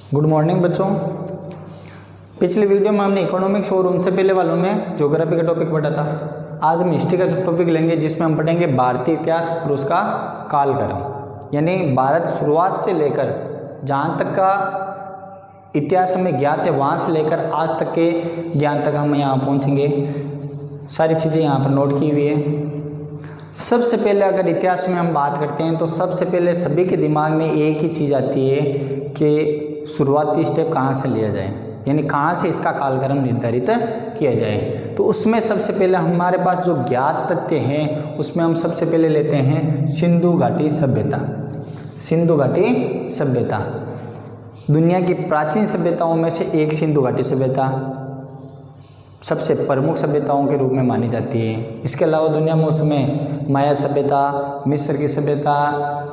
Good morning बच्चों। पिछले video में हमने इकोनॉमिक्स और उनसे पहले वालों में ज्योग्राफी का टॉपिक पढ़ा था। आज हम हिस्ट्री का टॉपिक लेंगे जिसमें हम पढ़ेंगे भारतीय इतिहास और उसका कालक्रम, यानी भारत शुरुआत से लेकर जहाँ तक का इतिहास हमें ज्ञात है वहाँ से लेकर आज तक के ज्ञान तक हम यहाँ पहुँचेंगे। सारी चीज़ें यहाँ पर नोट की हुई है। सबसे पहले अगर इतिहास में हम बात करते हैं तो सबसे पहले सभी के दिमाग में एक ही चीज़ आती है कि शुरुआती स्टेप कहाँ से लिया जाए, यानी कहाँ से इसका कालक्रम निर्धारित किया जाए। तो उसमें सबसे पहले हमारे पास जो ज्ञात तथ्य हैं उसमें हम सबसे पहले लेते हैं सिंधु घाटी सभ्यता। सिंधु घाटी सभ्यता दुनिया की प्राचीन सभ्यताओं में से एक सिंधु घाटी सभ्यता सबसे प्रमुख सभ्यताओं के रूप में मानी जाती है। इसके अलावा दुनिया में उसमें माया सभ्यता, मिस्र की सभ्यता,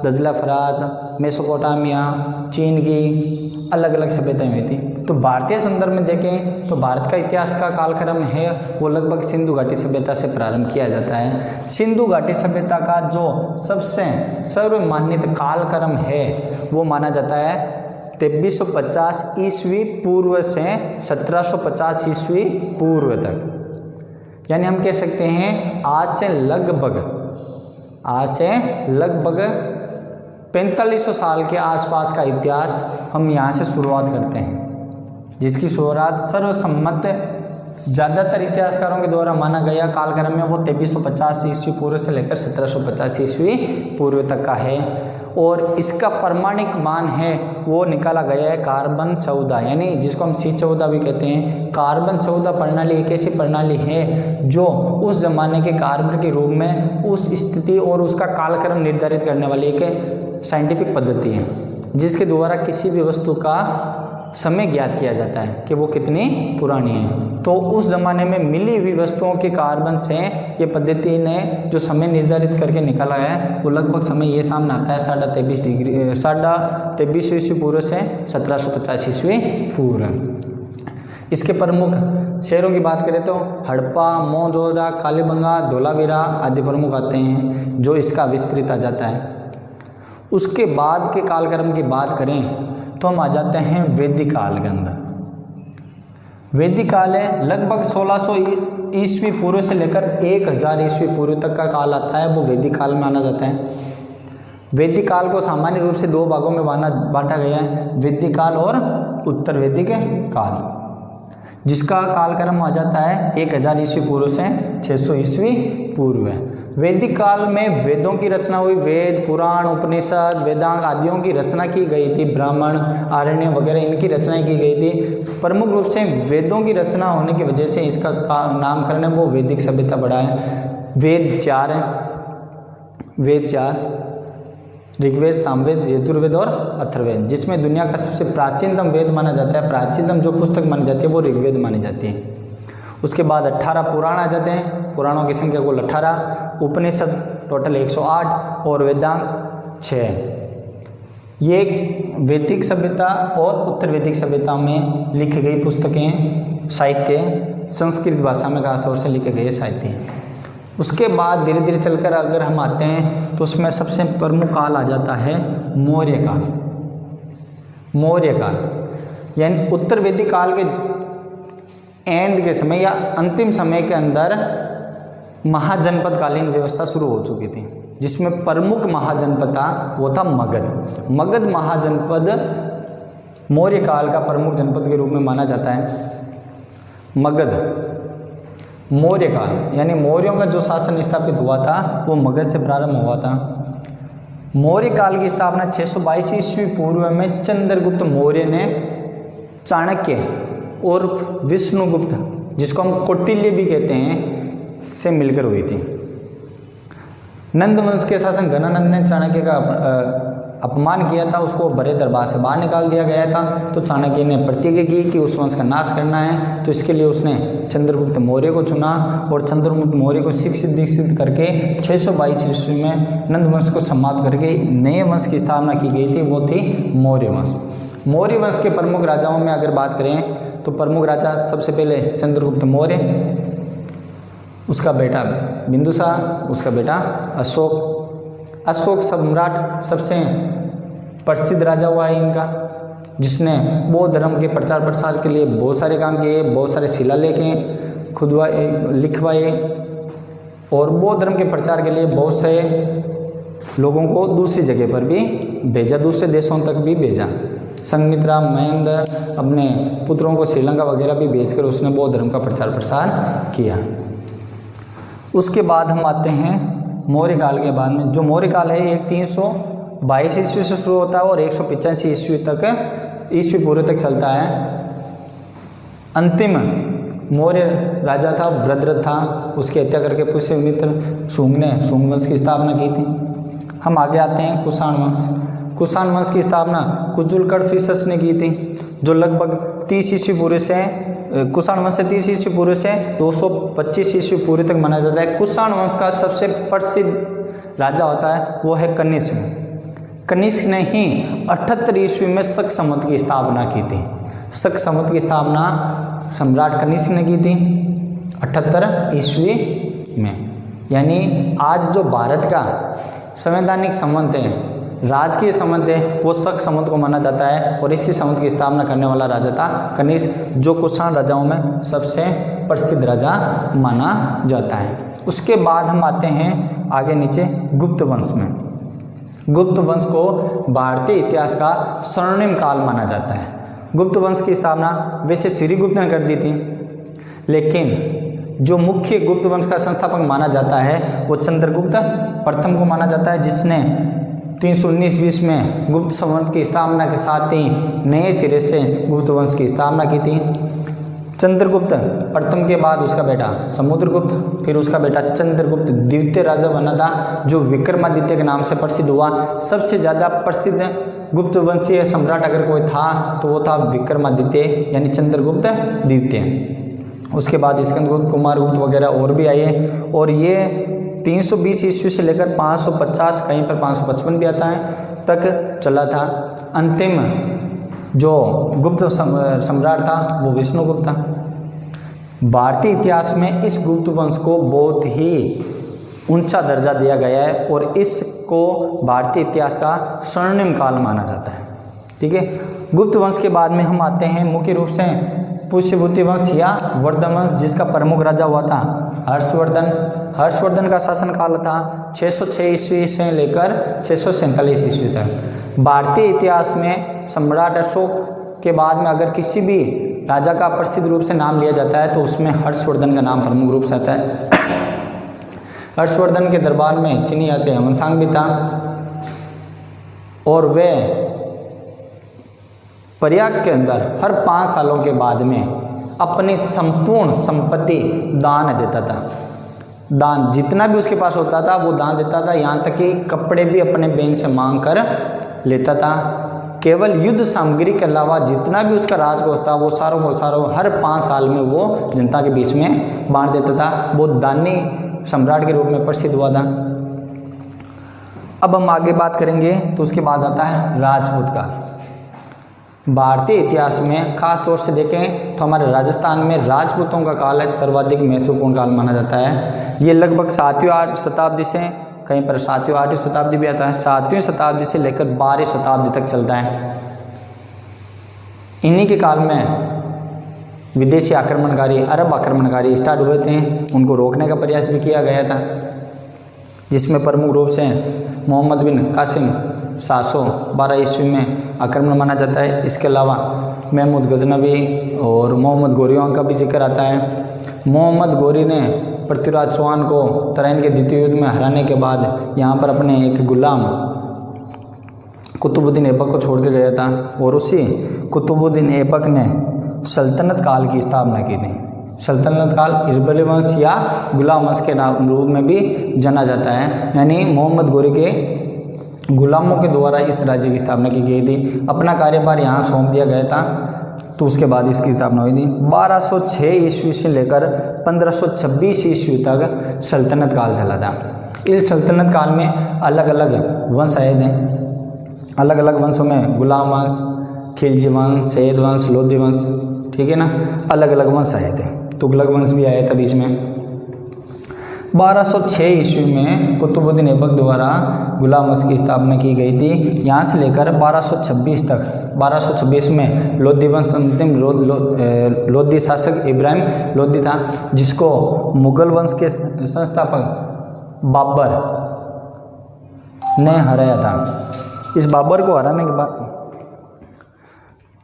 दजला फरात, मेसोपोटामिया, चीन की अलग अलग सभ्यताएं हुई थी। तो भारतीय संदर्भ में देखें तो भारत का इतिहास का कालक्रम है वो लगभग सिंधु घाटी सभ्यता से प्रारंभ किया जाता है। सिंधु घाटी सभ्यता का जो सबसे सर्वमान्यत कालक्रम है वो माना जाता है 2350 ईस्वी पूर्व से 1750 ईस्वी पूर्व तक, यानी हम कह सकते हैं आज से लगभग 4500 साल के आसपास का इतिहास हम यहाँ से शुरुआत करते हैं, जिसकी शुरुआत सर्वसम्मत ज़्यादातर इतिहासकारों के द्वारा माना गया कालक्रम में वो 2350 ईस्वी पूर्व से लेकर 1750 ईस्वी पूर्व तक का है। और इसका प्रमाणिक मान है वो निकाला गया है कार्बन 14, यानी जिसको हम C14 भी कहते हैं। कार्बन 14 प्रणाली एक ऐसी प्रणाली है जो उस जमाने के कार्बन के रूप में उस स्थिति और उसका कालक्रम निर्धारित करने वाली एक साइंटिफिक पद्धति है, जिसके द्वारा किसी भी वस्तु का समय ज्ञात किया जाता है कि वो कितनी पुरानी है। तो उस ज़माने में मिली हुई वस्तुओं के कार्बन से ये पद्धति ने जो समय निर्धारित करके निकाला है वो लगभग समय ये सामने आता है 2350 ईस्वी पूर्व से 1750 ईस्वी पूर्व। इसके प्रमुख शहरों की बात करें तो हड़प्पा, मोहनजोदड़ो, कालीबंगा, धोलावीरा आदि प्रमुख आते हैं जो इसका विस्तृत आ जाता है। उसके बाद के कालक्रम की बात करें तो हम आ जाते हैं वैदिक काल के अंदर। वैदिक काल है लगभग 1600 ईस्वी पूर्व से लेकर 1000 ईस्वी पूर्व तक का काल आता है, वो वैदिक काल माना जाता है। वैदिक काल को सामान्य रूप से दो भागों में बांटा गया है, वैदिक काल और उत्तर वैदिक काल, जिसका कालक्रम आ जाता है 1000 ईस्वी पूर्व से 600 ईस्वी पूर्व है। वैदिक काल में वेदों की रचना हुई, वेद, पुराण, उपनिषद, वेदांग आदियों की रचना की गई थी, ब्राह्मण, आरण्य वगैरह इनकी रचनाएं की गई थी। प्रमुख रूप से वेदों की रचना होने की वजह से इसका नामकरण है वो वैदिक सभ्यता पड़ा है। वेद 4 हैं, वेद 4 ऋग्वेद, सामवेद, यजुर्वेद और अथर्ववेद, जिसमें दुनिया का सबसे प्राचीनतम वेद माना जाता है, प्राचीनतम जो पुस्तक मानी जाती है वो ऋग्वेद मानी जाती है। उसके बाद 18 पुराण आ जाते हैं, पुराणों की संख्या कुल 18, उपनिषद टोटल 108 और वेदांग 6। ये वैदिक सभ्यता और उत्तर वैदिक सभ्यता में लिखी गई पुस्तकें, साहित्य, संस्कृत भाषा में खासतौर से लिखे गए साहित्य हैं। उसके बाद धीरे धीरे चलकर अगर हम आते हैं तो उसमें सबसे प्रमुख काल आ जाता है मौर्य काल। मौर्य काल यानी उत्तर वैदिक काल के एंड के समय या अंतिम समय के अंदर महाजनपदकालीन व्यवस्था शुरू हो चुकी थी, जिसमें प्रमुख महाजनपद था वो था मगध। मगध महाजनपद मौर्य काल का प्रमुख जनपद के रूप में माना जाता है। मगध मौर्य काल यानी मौर्यों का जो शासन स्थापित हुआ था वो मगध से प्रारंभ हुआ था। मौर्य काल की स्थापना 622 ईस्वी पूर्व में चंद्रगुप्त मौर्य ने चाणक्य और विष्णुगुप्त, जिसको हम कौटिल्य भी कहते हैं, से मिलकर हुई थी। नंद वंश के शासक गणानंद ने चाणक्य का अपमान किया था, उसको बड़े दरबार से बाहर निकाल दिया गया था। तो चाणक्य ने प्रतिज्ञा की कि उस वंश का नाश करना है, तो इसके लिए उसने चंद्रगुप्त मौर्य को चुना और चंद्रगुप्त मौर्य को शिक्षित दीक्षित करके 622 ईस्वी में नंद वंश को समाप्त करके नए वंश की स्थापना की गई थी, वो थी मौर्य वंश। मौर्य वंश के प्रमुख राजाओं में अगर बात करें तो प्रमुख राजा सबसे पहले चंद्रगुप्त मौर्य, उसका बेटा बिंदुसार, उसका बेटा अशोक। अशोक सम्राट सबसे प्रसिद्ध राजा हुआ है इनका। जिसने बौद्ध धर्म के प्रचार प्रसार के लिए बहुत सारे काम किए, बहुत सारे शिलालेख खुदवाए लिखवाए और बौद्ध धर्म के प्रचार के लिए बहुत से लोगों को दूसरी जगह पर भी भेजा, दूसरे देशों तक भी भेजा। संघमित्रा महेंद्र अपने पुत्रों को श्रीलंका वगैरह भी भेजकर उसने बौद्ध धर्म का प्रचार प्रसार किया। उसके बाद हम आते हैं मौर्य काल के बाद में। जो मौर्य काल है एक 322 ईस्वी से शुरू होता है और 185 ईस्वी पूर्व तक चलता है। अंतिम मौर्य राजा था भद्रथ था, उसकी हत्या करके पुष्यमित्र शुंग ने शुंग वंश की स्थापना की थी। हम आगे आते हैं कुषाण वंश। कुषाण वंश की स्थापना कुजुलकड़फिसस ने की थी, जो लगभग 30 ईस्वी पूर्व से कुषाण वंश से 30 ईस्वी पूर्व से 225 ईस्वी पूर्व तक माना जाता है। कुषाण वंश का सबसे प्रसिद्ध राजा होता है वो है कनिष्क। कनिष्क ने ही 78 ईस्वी में शक संवत की स्थापना की थी। शक संवत की स्थापना सम्राट कनिष्क ने की थी 78 ईस्वी में। यानी आज जो भारत का संवैधानिक संवत है, राजकीय संवत है, वो शक संवत को माना जाता है और इसी संवत की स्थापना करने वाला राजा था कनिष्क, जो कुषाण राजाओं में सबसे प्रसिद्ध राजा माना जाता है। उसके बाद हम आते हैं आगे नीचे गुप्त वंश में। गुप्त वंश को भारतीय इतिहास का स्वर्णिम काल माना जाता है। गुप्त वंश की स्थापना वैसे श्रीगुप्त ने कर दी थी, लेकिन जो मुख्य गुप्त वंश का संस्थापक माना जाता है वो चंद्रगुप्त प्रथम को माना जाता है, जिसने 319 में गुप्त संवत की स्थापना के साथ ही नए सिरे से गुप्त वंश की स्थापना की थी। चंद्रगुप्त प्रथम के बाद उसका बेटा समुद्रगुप्त, फिर उसका बेटा चंद्रगुप्त द्वितीय राजा बना था, जो विक्रमादित्य के नाम से प्रसिद्ध हुआ। सबसे ज़्यादा प्रसिद्ध गुप्त वंशीय सम्राट अगर कोई था तो वो था विक्रमादित्य यानी चंद्रगुप्त द्वितीय। उसके बाद स्कंदगुप्त, कुमारगुप्त वगैरह और भी आए और ये 320 ईस्वी से लेकर 550, कहीं पर 555 भी आता है, तक चला था। अंतिम जो गुप्त सम्राट था वो विष्णुगुप्त था। भारतीय इतिहास में इस गुप्त वंश को बहुत ही ऊंचा दर्जा दिया गया है और इसको भारतीय इतिहास का स्वर्णिम काल माना जाता है। ठीक है, गुप्त वंश के बाद में हम आते हैं मुख्य रूप से पुष्यभूति वंश या वर्धन वंश, जिसका प्रमुख राजा हुआ था हर्षवर्धन। हर्षवर्धन का शासनकाल था 606 ईस्वी से लेकर 647 ईस्वी तक। भारतीय इतिहास में सम्राट अशोक के बाद में अगर किसी भी राजा का प्रसिद्ध रूप से नाम लिया जाता है तो उसमें हर्षवर्धन का नाम प्रमुख रूप से आता है। हर्षवर्धन के दरबार में चीनी आते हमनसांग भी था और वे प्रयाग के अंदर हर 5 सालों के बाद में अपनी संपूर्ण संपत्ति दान देता था। दान जितना भी उसके पास होता था वो दान देता था, यहाँ तक कि कपड़े भी अपने बहन से मांग कर लेता था। केवल युद्ध सामग्री के अलावा जितना भी उसका राजकोष था वो सारों हर 5 साल में वो जनता के बीच में बांट देता था। वो दानी सम्राट के रूप में प्रसिद्ध हुआ था। अब हम आगे बात करेंगे तो उसके बाद आता है राजपूत काल। भारतीय इतिहास में खास तौर से देखें तो हमारे राजस्थान में राजपूतों का काल है सर्वाधिक महत्वपूर्ण काल माना जाता है। ये लगभग 7वीं शताब्दी से, कहीं पर 7वीं 8वीं शताब्दी भी आता है, 7वीं शताब्दी से लेकर 12वीं शताब्दी तक चलता है। इन्हीं के काल में विदेशी आक्रमणकारी, अरब आक्रमणकारी स्टार्ट हुए थे। उनको रोकने का प्रयास भी किया गया था, जिसमें प्रमुख रूप से मोहम्मद बिन कासिम 712 ईस्वी में आक्रमण माना जाता है। इसके अलावा महमूद गजनवी और मोहम्मद गोरियों का भी जिक्र आता है। मोहम्मद गोरी ने पृथ्वीराज चौहान को तराइन के द्वितीय युद्ध में हराने के बाद यहाँ पर अपने एक गुलाम कुतुबुद्दीन ऐबक को छोड़ के गया था और उसी कुतुबुद्दीन ऐबक ने सल्तनत काल की स्थापना की थी। सल्तनत काल इरबली वंश या गुलाम वंश के नाम रूप में भी जाना जाता है, यानी मोहम्मद गोरी के गुलामों के द्वारा इस राज्य की स्थापना की गई थी। अपना कार्यभार यहाँ सौंप दिया गया था, तो उसके बाद इसकी स्थापना हुई थी। 1206 ईस्वी से लेकर 1526 ईस्वी तक सल्तनत काल चला था। इस सल्तनत काल में अलग अलग वंश आए थे। अलग अलग वंशों में गुलाम वंश, खिलजी वंश, सैयद वंश, लोधी वंश, ठीक है ना, अलग अलग वंश आए थे। तुगलक वंश भी आया था बीच में। 1206 ईस्वी में कुतुबुद्दीन ऐबक द्वारा गुलाम वंश की स्थापना की गई थी। यहाँ से लेकर 1226 तक, 1226 में लोधी वंश अंतिम लोधी शासक इब्राहिम लोधी था, जिसको मुगल वंश के संस्थापक बाबर ने हराया था। इस बाबर को हराने के बाद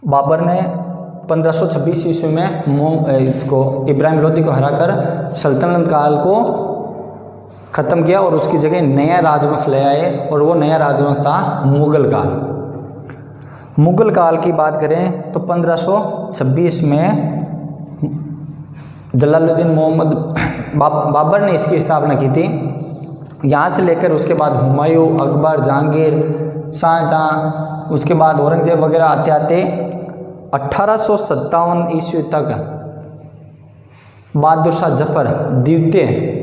बाबर ने 1526 ईस्वी में इसको इब्राहिम लोधी को हराकर सल्तनत काल को ख़त्म किया और उसकी जगह नया राजवंश ले आए, और वो नया राजवंश था मुगल काल। मुगल काल की बात करें तो 1526 में जलालुद्दीन मोहम्मद बाबर ने इसकी स्थापना की थी। यहाँ से लेकर उसके बाद हुमायूं, अकबर, जहांगीर, शाहजहाँ, उसके बाद औरंगजेब वगैरह आते आते 1857 ईस्वी तक बहादुर शाह जफर द्वितीय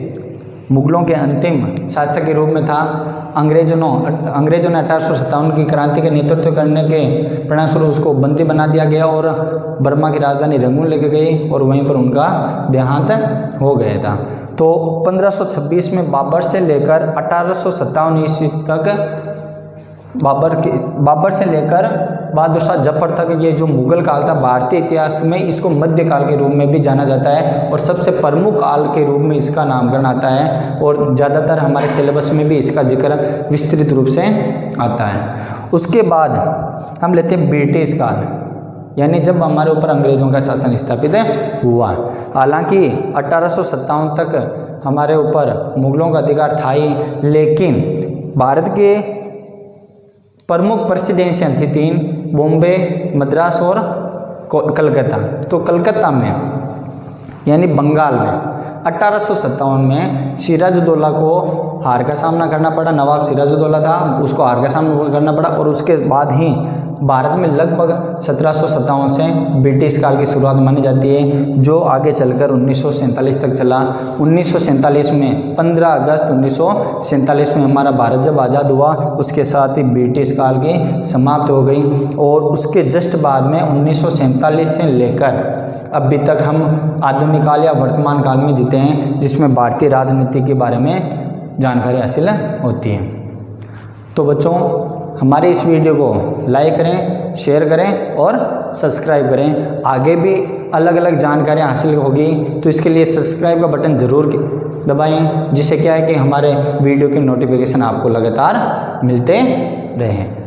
मुगलों के अंतिम शासक के रूप में था। अंग्रेजों ने 1857 की क्रांति का नेतृत्व करने के परिणामस्वरूप उसको बंदी बना दिया गया और बर्मा की राजधानी रंगून लेके गई और वहीं पर उनका देहांत हो गया था। तो 1526 में बाबर से लेकर 1857 ईस्वी तक बाबर से लेकर बहादुर शाह जफर तक ये जो मुगल काल था, भारतीय इतिहास में इसको मध्यकाल के रूप में भी जाना जाता है और सबसे प्रमुख काल के रूप में इसका नामकरण आता है, और ज़्यादातर हमारे सिलेबस में भी इसका जिक्र विस्तृत रूप से आता है। उसके बाद हम लेते हैं ब्रिटिश काल, यानी जब हमारे ऊपर अंग्रेज़ों का शासन स्थापित हुआ। हालांकि 1857 तक हमारे ऊपर मुगलों का अधिकार था ही, लेकिन भारत के प्रमुख प्रेसिडेंशियल थी 3, बॉम्बे, मद्रास और कलकत्ता। तो कलकत्ता में यानी बंगाल में 1857 में सिराजुद्दौला को हार का सामना करना पड़ा। नवाब सिराजुद्दौला था, उसको हार का सामना करना पड़ा, और उसके बाद ही भारत में लगभग 1757 से ब्रिटिश काल की शुरुआत मानी जाती है, जो आगे चलकर 1947 तक चला। 1947 में 15 अगस्त 1947 में हमारा भारत जब आज़ाद हुआ, उसके साथ ही ब्रिटिश काल की समाप्त हो गई, और उसके जस्ट बाद में 1947 से लेकर अभी तक हम आधुनिक काल या वर्तमान काल में जीते हैं, जिसमें भारतीय राजनीति के बारे में जानकारी हासिल होती है। तो बच्चों, हमारे इस वीडियो को लाइक करें, शेयर करें और सब्सक्राइब करें। आगे भी अलग अलग जानकारियाँ हासिल होगी, तो इसके लिए सब्सक्राइब का बटन ज़रूर दबाएं, जिससे क्या है कि हमारे वीडियो के नोटिफिकेशन आपको लगातार मिलते रहें।